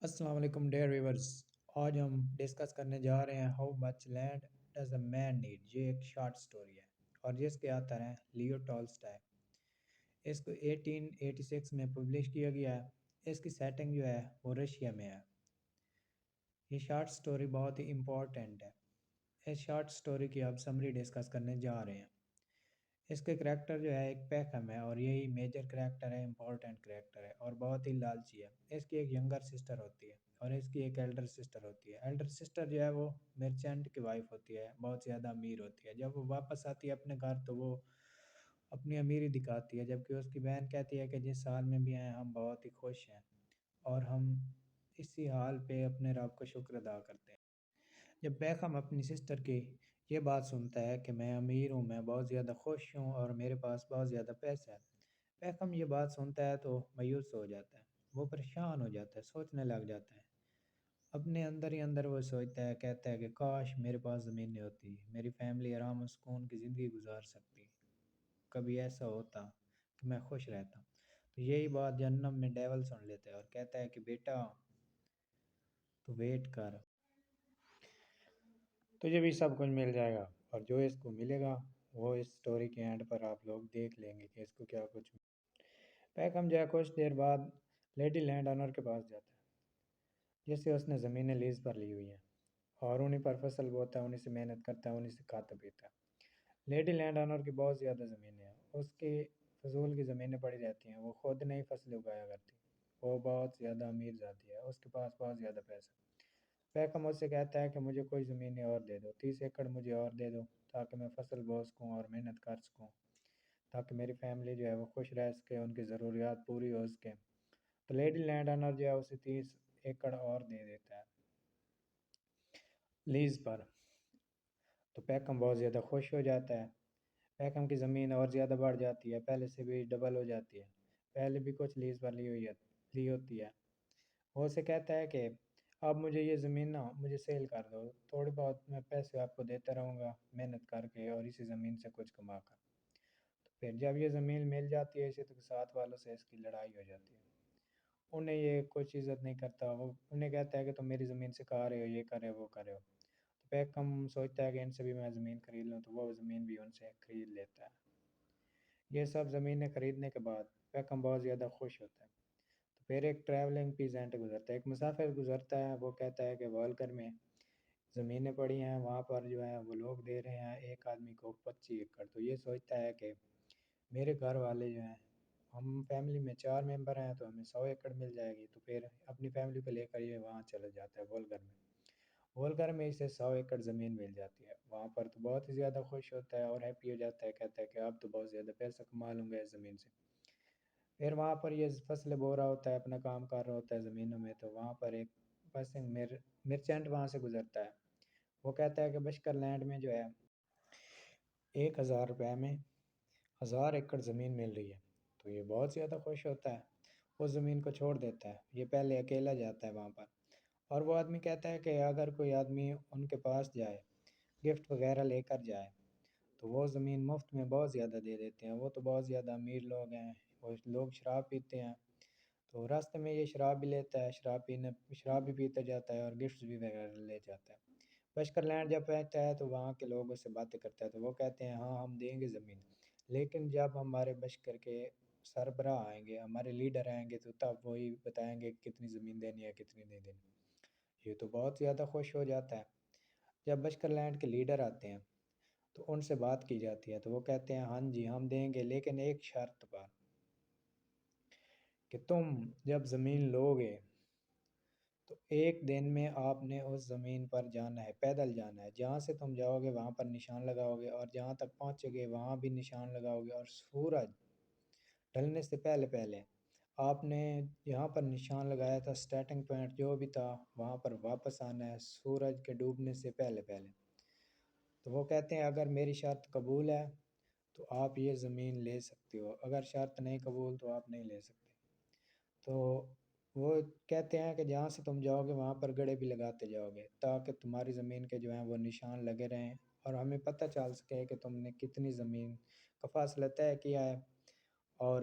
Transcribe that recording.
السلام علیکم dear viewers. آج ہم ڈسکس کرنے جا رہے ہیں how much land does a man need. یہ ایک شارٹ سٹوری ہے اور جس کے آتھر ہیں لیو ٹالسٹائے. اس کو 1886 میں پبلش کیا گیا ہے. اس کی سیٹنگ جو ہے وہ رشیا میں ہے. یہ شارٹ سٹوری بہت ہی امپورٹنٹ ہے. اس شارٹ سٹوری کی اب سمری ڈسکس کرنے جا رہے ہیں. اس کے کریکٹر جو ہے ایک پیکھم ہے اور یہی میجر کریکٹر ہے، امپورٹنٹ کریکٹر ہے اور بہت ہی لالچی ہے. اس کی ایک ینگر سسٹر ہوتی ہے اور اس کی ایک ایلڈر سسٹر ہوتی ہے. ایلڈر سسٹر جو ہے وہ مرچینٹ کی وائف ہوتی ہے، بہت زیادہ امیر ہوتی ہے. جب وہ واپس آتی ہے اپنے گھر تو وہ اپنی امیری دکھاتی ہے، جبکہ اس کی بہن کہتی ہے کہ جس حال میں بھی ہیں ہم بہت ہی خوش ہیں اور ہم اسی حال پہ اپنے رب کا شکر ادا کرتے ہیں. جب بیکہم اپنی سسٹر کی یہ بات سنتا ہے کہ میں امیر ہوں، میں بہت زیادہ خوش ہوں اور میرے پاس بہت زیادہ پیسہ ہے، بیکہم یہ بات سنتا ہے تو مایوس ہو جاتا ہے. وہ پریشان ہو جاتا ہے، سوچنے لگ جاتا ہے. اپنے اندر ہی اندر وہ سوچتا ہے، کہتا ہے کہ کاش میرے پاس زمینیں ہوتی، میری فیملی آرام و سکون کی زندگی گزار سکتی، کبھی ایسا ہوتا کہ میں خوش رہتا. تو یہی بات جہنم میں ڈیول سن لیتا ہے اور کہتا ہے کہ بیٹا تو ویٹ کر، تجھے بھی سب کچھ مل جائے گا. اور جو اس کو ملے گا وہ اس سٹوری کے اینڈ پر آپ لوگ دیکھ لیں گے کہ اس کو کیا کچھ ملے. پیکم جو ہے کچھ دیر بعد لیڈی لینڈ آنر کے پاس جاتا ہے جس سے اس نے زمینیں لیز پر لی ہوئی ہیں اور انہیں پر فصل بوتا ہے، انہیں سے محنت کرتا ہے، انہیں سے کھاتا پیتا ہے. لیڈی لینڈ آنر کی بہت زیادہ زمینیں ہیں، اس کی فضول کی زمینیں پڑی رہتی ہیں، وہ خود نہیں فصلیں اگایا کرتی. وہ بہت زیادہ امیر ذاتی ہے، اس کے پاس بہت زیادہ پیسہ. پیکم اس سے کہتا ہے کہ مجھے کوئی زمینیں اور دے دو، 30 ایکڑ مجھے اور دے دو تاکہ میں فصل بو سکوں اور محنت کر سکوں، تاکہ میری فیملی جو ہے وہ خوش رہ سکے، ان کی ضروریات پوری ہو سکے. تو لیڈی لینڈ آنر جو ہے اسے 30 ایکڑ اور دے دیتا ہے لیز پر. تو پیکم بہت زیادہ خوش ہو جاتا ہے. پیکم کی زمین اور زیادہ بڑھ جاتی ہے، پہلے سے بھی ڈبل ہو جاتی ہے. پہلے بھی کچھ لیز پر لی ہوتی ہے. وہ اسے کہتا ہے کہ اب مجھے یہ زمین نا مجھے سیل کر دو، تھوڑی بہت میں پیسے آپ کو دیتا رہوں گا محنت کر کے اور اسی زمین سے کچھ کما کر. تو پھر جب یہ زمین مل جاتی ہے اسے تو ساتھ والوں سے اس کی لڑائی ہو جاتی ہے. انہیں یہ کچھ عزت نہیں کرتا، وہ انہیں کہتا ہے کہ تم میری زمین سے کھا رہے ہو، یہ کر رہے ہو، وہ کر رہے ہو. تو پیکم سوچتا ہے کہ ان سے بھی میں زمین خرید لوں، تو وہ زمین بھی ان سے خرید لیتا ہے. یہ سب زمینیں خریدنے کے بعد پیکم بہت زیادہ خوش ہوتا ہے. تو پھر ایک ٹریولنگ پیزنٹ گزرتا ہے، ایک مسافر گزرتا ہے. وہ کہتا ہے کہ والگر میں زمینیں پڑی ہیں، وہاں پر جو ہے وہ لوگ دے رہے ہیں ایک آدمی کو 25 ایکڑ. تو یہ سوچتا ہے کہ میرے گھر والے جو ہیں، ہم فیملی میں 4 ممبر ہیں تو ہمیں 100 ایکڑ مل جائے گی. تو پھر اپنی فیملی کو لے کر یہ وہاں چلا جاتا ہے وولگر میں. وولگر میں اسے 100 ایکڑ زمین مل جاتی ہے. وہاں پر تو بہت ہی زیادہ خوش ہوتا ہے اور ہیپی ہو جاتا ہے، کہتا ہے کہ اب تو بہت زیادہ پیسہ کما لوں گا اس زمین سے. پھر وہاں پر یہ فصلیں بو رہا ہوتا ہے، اپنا کام کر رہا ہوتا ہے زمینوں میں. تو وہاں پر ایک پسنگ مرچنٹ وہاں سے گزرتا ہے. وہ کہتا ہے کہ بشکر لینڈ میں جو ہے 1000 روپے میں 1000 ایکڑ زمین مل رہی ہے. تو یہ بہت زیادہ خوش ہوتا ہے، اس زمین کو چھوڑ دیتا ہے. یہ پہلے اکیلا جاتا ہے وہاں پر اور وہ آدمی کہتا ہے کہ اگر کوئی آدمی ان کے پاس جائے گفٹ وغیرہ لے کر جائے تو وہ زمین مفت میں بہت زیادہ دے دیتے ہیں. وہ تو بہت زیادہ امیر لوگ ہیں، وہ لوگ شراب پیتے ہیں. تو راستے میں یہ شراب بھی لیتا ہے، شراب بھی پیتا جاتا ہے اور گفٹس بھی وغیرہ لے جاتا ہے. بشکر لینڈ جب پہنچتا ہے تو وہاں کے لوگوں سے باتیں کرتا ہے. تو وہ کہتے ہیں ہاں ہم دیں گے زمین، لیکن جب ہمارے بشکر کے سربراہ آئیں گے، ہمارے لیڈر آئیں گے تو تب وہی بتائیں گے کتنی زمین دینی ہے کتنی نہیں دینی. یہ تو بہت زیادہ خوش ہو جاتا ہے. جب بشکر لینڈ کے لیڈر آتے ہیں تو ان سے بات کی جاتی ہے. تو وہ کہتے ہیں ہاں جی ہم دیں گے، لیکن ایک شرط پر، کہ تم جب زمین لو گے تو ایک دن میں آپ نے اس زمین پر جانا ہے، پیدل جانا ہے. جہاں سے تم جاؤ گے وہاں پر نشان لگاؤ گے اور جہاں تک پہنچے گے وہاں بھی نشان لگاؤ گے. اور سورج ڈھلنے سے پہلے پہلے آپ نے یہاں پر نشان لگایا تھا سٹارٹنگ پوائنٹ جو بھی تھا وہاں پر واپس آنا ہے سورج کے ڈوبنے سے پہلے پہلے. تو وہ کہتے ہیں اگر میری شرط قبول ہے تو آپ یہ زمین لے سکتے ہو، اگر شرط نہیں قبول تو آپ نہیں لے سکتے. تو وہ کہتے ہیں کہ جہاں سے تم جاؤ گے وہاں پر گڑے بھی لگاتے جاؤ گے تاکہ تمہاری زمین کے جو ہیں وہ نشان لگے رہیں اور ہمیں پتہ چل سکے کہ تم نے کتنی زمین کا فاصلہ طے کیا ہے. اور